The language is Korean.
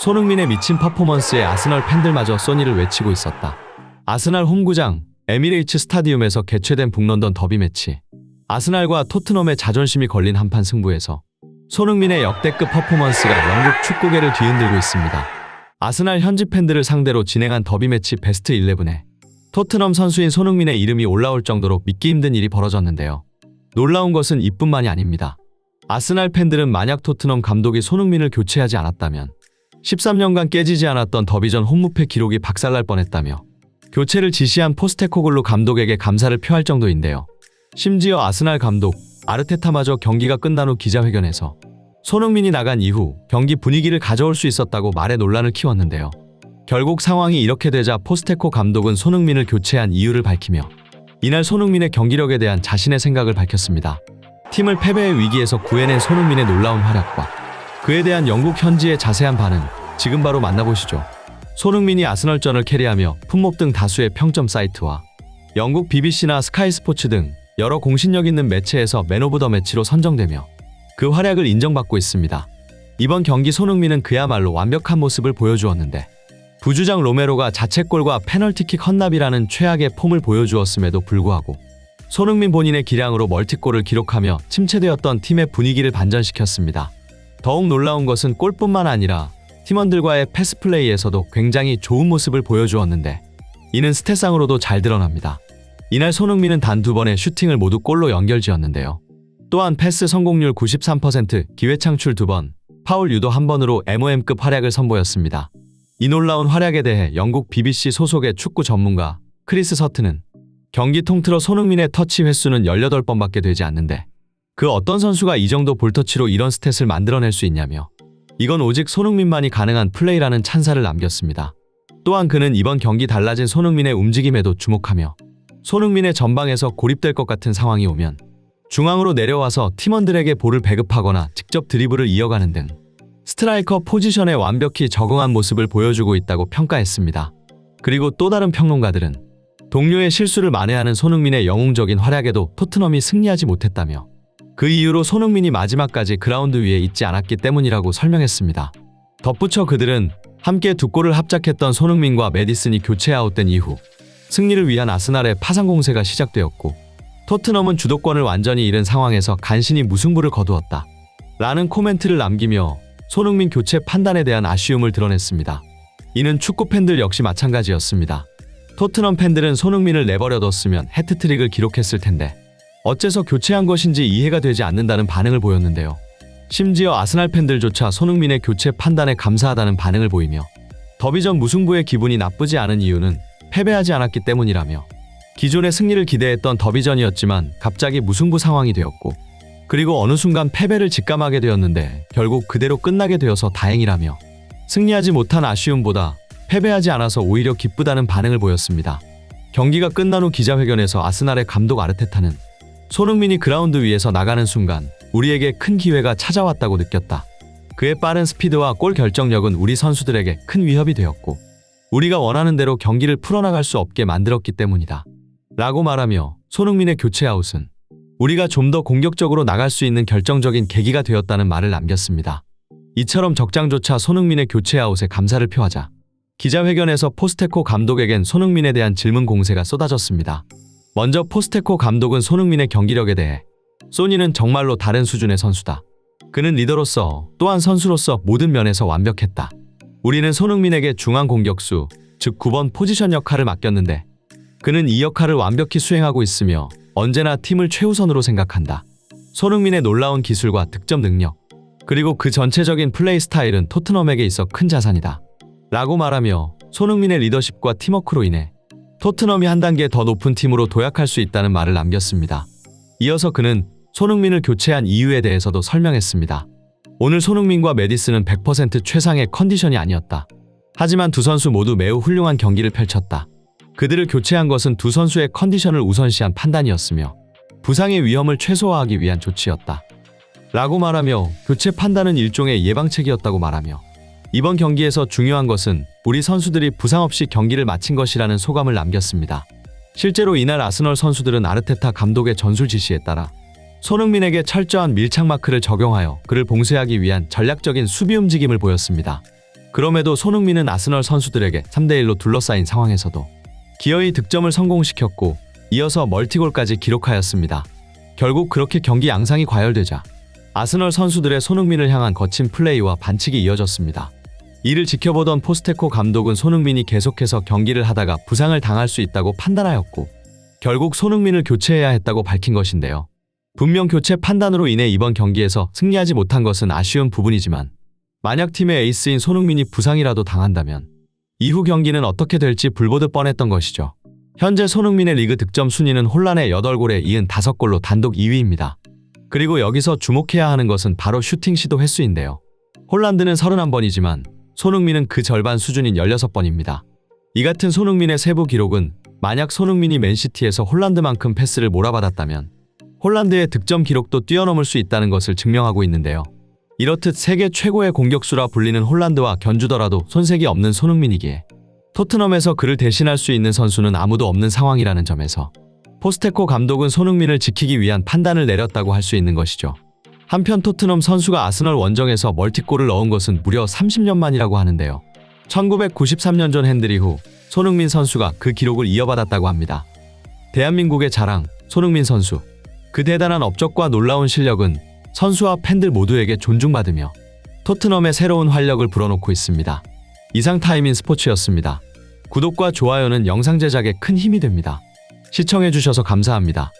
손흥민의 미친 퍼포먼스에 아스널 팬들마저 소니를 외치고 있었다. 아스날 홈구장 에미레이츠 스타디움에서 개최된 북런던 더비 매치. 아스날과 토트넘의 자존심이 걸린 한판 승부에서 손흥민의 역대급 퍼포먼스가 영국 축구계를 뒤흔들고 있습니다. 아스날 현지 팬들을 상대로 진행한 더비 매치 베스트 11에 토트넘 선수인 손흥민의 이름이 올라올 정도로 믿기 힘든 일이 벌어졌는데요. 놀라운 것은 이뿐만이 아닙니다. 아스날 팬들은 만약 토트넘 감독이 손흥민을 교체하지 않았다면 13년간 깨지지 않았던 더비전 홈무패 기록이 박살날 뻔했다며 교체를 지시한 포스테코글루 감독에게 감사를 표할 정도인데요. 심지어 아스날 감독 아르테타마저 경기가 끝난 후 기자회견에서 손흥민이 나간 이후 경기 분위기를 가져올 수 있었다고 말에 논란을 키웠는데요. 결국 상황이 이렇게 되자 포스테코 감독은 손흥민을 교체한 이유를 밝히며 이날 손흥민의 경기력에 대한 자신의 생각을 밝혔습니다. 팀을 패배의 위기에서 구해낸 손흥민의 놀라운 활약과 그에 대한 영국 현지의 자세한 반응 지금 바로 만나보시죠. 손흥민이 아스널전을 캐리하며 품목 등 다수의 평점 사이트와 영국 BBC나 스카이 스포츠 등 여러 공신력 있는 매체에서 맨 오브 더 매치로 선정되며 그 활약을 인정받고 있습니다. 이번 경기 손흥민은 그야말로 완벽한 모습을 보여주었는데 부주장 로메로가 자책골과 페널티킥 헌납이라는 최악의 폼을 보여주었음에도 불구하고 손흥민 본인의 기량으로 멀티골을 기록하며 침체되었던 팀의 분위기를 반전시켰습니다. 더욱 놀라운 것은 골뿐만 아니라 팀원들과의 패스 플레이에서도 굉장히 좋은 모습을 보여주었는데 이는 스탯상으로도 잘 드러납니다. 이날 손흥민은 단 2번의 슈팅을 모두 골로 연결지었는데요. 또한 패스 성공률 93%, 기회 창출 2번, 파울 유도 1번으로 MOM급 활약을 선보였습니다. 이 놀라운 활약에 대해 영국 BBC 소속의 축구 전문가 크리스 서튼은 경기 통틀어 손흥민의 터치 횟수는 18번밖에 되지 않는데 그 어떤 선수가 이 정도 볼터치로 이런 스탯을 만들어낼 수 있냐며 이건 오직 손흥민만이 가능한 플레이라는 찬사를 남겼습니다. 또한 그는 이번 경기 달라진 손흥민의 움직임에도 주목하며 손흥민의 전방에서 고립될 것 같은 상황이 오면 중앙으로 내려와서 팀원들에게 볼을 배급하거나 직접 드리블을 이어가는 등 스트라이커 포지션에 완벽히 적응한 모습을 보여주고 있다고 평가했습니다. 그리고 또 다른 평론가들은 동료의 실수를 만회하는 손흥민의 영웅적인 활약에도 토트넘이 승리하지 못했다며 그 이유로 손흥민이 마지막까지 그라운드 위에 있지 않았기 때문이라고 설명했습니다. 덧붙여 그들은 함께 2골을 합작했던 손흥민과 메디슨이 교체 아웃된 이후 승리를 위한 아스날의 파상 공세가 시작되었고 토트넘은 주도권을 완전히 잃은 상황에서 간신히 무승부를 거두었다. 라는 코멘트를 남기며 손흥민 교체 판단에 대한 아쉬움을 드러냈습니다. 이는 축구 팬들 역시 마찬가지였습니다. 토트넘 팬들은 손흥민을 내버려뒀으면 해트트릭을 기록했을 텐데 어째서 교체한 것인지 이해가 되지 않는다는 반응을 보였는데요. 심지어 아스날 팬들조차 손흥민의 교체 판단에 감사하다는 반응을 보이며 더비전 무승부의 기분이 나쁘지 않은 이유는 패배하지 않았기 때문이라며 기존의 승리를 기대했던 더비전이었지만 갑자기 무승부 상황이 되었고 그리고 어느 순간 패배를 직감하게 되었는데 결국 그대로 끝나게 되어서 다행이라며 승리하지 못한 아쉬움보다 패배하지 않아서 오히려 기쁘다는 반응을 보였습니다. 경기가 끝난 후 기자회견에서 아스날의 감독 아르테타는 손흥민이 그라운드 위에서 나가는 순간 우리에게 큰 기회가 찾아왔다고 느꼈다. 그의 빠른 스피드와 골 결정력은 우리 선수들에게 큰 위협이 되었고 우리가 원하는 대로 경기를 풀어나갈 수 없게 만들었기 때문이다. 라고 말하며 손흥민의 교체 아웃은 우리가 좀 더 공격적으로 나갈 수 있는 결정적인 계기가 되었다는 말을 남겼습니다. 이처럼 적장조차 손흥민의 교체 아웃에 감사를 표하자 기자회견에서 포스테코 감독에겐 손흥민에 대한 질문 공세가 쏟아졌습니다. 먼저 포스테코 감독은 손흥민의 경기력에 대해 소니는 정말로 다른 수준의 선수다. 그는 리더로서 또한 선수로서 모든 면에서 완벽했다. 우리는 손흥민에게 중앙 공격수, 즉 9번 포지션 역할을 맡겼는데 그는 이 역할을 완벽히 수행하고 있으며 언제나 팀을 최우선으로 생각한다. 손흥민의 놀라운 기술과 득점 능력, 그리고 그 전체적인 플레이 스타일은 토트넘에게 있어 큰 자산이다. 라고 말하며 손흥민의 리더십과 팀워크로 인해 토트넘이 한 단계 더 높은 팀으로 도약할 수 있다는 말을 남겼습니다. 이어서 그는 손흥민을 교체한 이유에 대해서도 설명했습니다. 오늘 손흥민과 메디슨은 100% 최상의 컨디션이 아니었다. 하지만 두 선수 모두 매우 훌륭한 경기를 펼쳤다. 그들을 교체한 것은 두 선수의 컨디션을 우선시한 판단이었으며 부상의 위험을 최소화하기 위한 조치였다. 라고 말하며 교체 판단은 일종의 예방책이었다고 말하며 이번 경기에서 중요한 것은 우리 선수들이 부상 없이 경기를 마친 것이라는 소감을 남겼습니다. 실제로 이날 아스널 선수들은 아르테타 감독의 전술 지시에 따라 손흥민에게 철저한 밀착 마크를 적용하여 그를 봉쇄하기 위한 전략적인 수비 움직임을 보였습니다. 그럼에도 손흥민은 아스널 선수들에게 3대1로 둘러싸인 상황에서도 기어이 득점을 성공시켰고 이어서 멀티골까지 기록하였습니다. 결국 그렇게 경기 양상이 과열되자 아스널 선수들의 손흥민을 향한 거친 플레이와 반칙이 이어졌습니다. 이를 지켜보던 포스테코 감독은 손흥민이 계속해서 경기를 하다가 부상을 당할 수 있다고 판단하였고 결국 손흥민을 교체해야 했다고 밝힌 것인데요. 분명 교체 판단으로 인해 이번 경기에서 승리하지 못한 것은 아쉬운 부분이지만 만약 팀의 에이스인 손흥민이 부상이라도 당한다면 이후 경기는 어떻게 될지 불보듯 뻔했던 것이죠. 현재 손흥민의 리그 득점 순위는 혼란의 8골에 이은 5골로 단독 2위입니다. 그리고 여기서 주목해야 하는 것은 바로 슈팅 시도 횟수인데요. 홀란드는 31번이지만 손흥민은 그 절반 수준인 16번입니다. 이 같은 손흥민의 세부 기록은 만약 손흥민이 맨시티에서 홀란드만큼 패스를 몰아받았다면 홀란드의 득점 기록도 뛰어넘을 수 있다는 것을 증명하고 있는데요. 이렇듯 세계 최고의 공격수라 불리는 홀란드와 견주더라도 손색이 없는 손흥민이기에 토트넘에서 그를 대신할 수 있는 선수는 아무도 없는 상황이라는 점에서 포스테코 감독은 손흥민을 지키기 위한 판단을 내렸다고 할 수 있는 것이죠. 한편 토트넘 선수가 아스널 원정에서 멀티골을 넣은 것은 무려 30년 만이라고 하는데요. 1993년 존 핸드리 후 손흥민 선수가 그 기록을 이어받았다고 합니다. 대한민국의 자랑, 손흥민 선수. 그 대단한 업적과 놀라운 실력은 선수와 팬들 모두에게 존중받으며 토트넘의 새로운 활력을 불어넣고 있습니다. 이상 타임인 스포츠였습니다. 구독과 좋아요는 영상 제작에 큰 힘이 됩니다. 시청해주셔서 감사합니다.